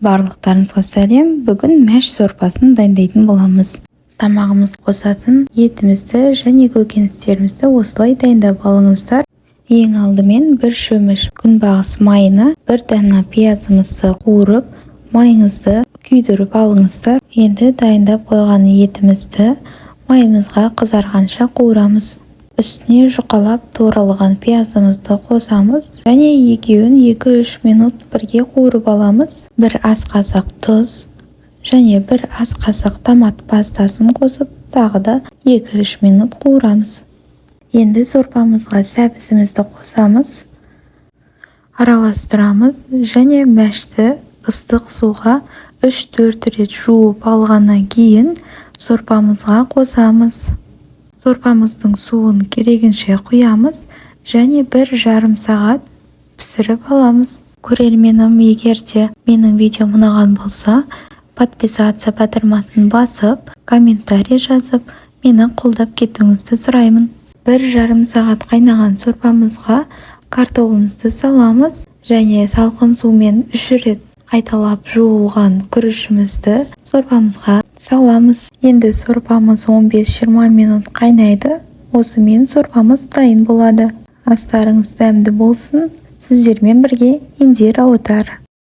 Барлықтарыңызға сәлем. Бүгін мәш сорпасын дайындайтын боламыз. Тамағымыз қосатын етімізді және көкөністерімізді осылай дайындап алыңыздар. Ең алдымен бір шөміш күнбағыс майына бір дана пиязымызды қуырып, майыңызды күйдіріп алыңыздар. Енді дайындап қойған етімізді майымызға қызарғанша қуырамыз. Үстіне жұқалап туралған пиязымызды қосамыз және екеуін 2-3 минут бірге қуырып аламыз. Бір ас қасық тұз және бір ас қасық томат пастасын қосып, тағы да 2-3 минут қуырамыз. Енді сорпамызға сәбізімізді қосамыз, араластырамыз және мәшті ыстық суға 3-4 рет жуып алғаннан кейін сорпамызға қосамыз. Сорпамыздың суын керегінше құямыз және 1,5 сағат пісіріп аламыз. Көрерменім, егерде менің видеом ұнаған болса, подписаться батырмасын басып, комментарий жазып, мені қолдап кетуіңізді сұраймын. 1,5 сағат қайнаған сорпамызға картопымызды саламыз және салқын сумен 3 рет қайталап жуылған күрішімізді сорпамызға саламыз. Енді сорпамыз 15-20 минут қайнайды. Осымен сорпамыз дайын болады. Астарыңыз дәмді болсын. Сіздермен бірге Индира Отар.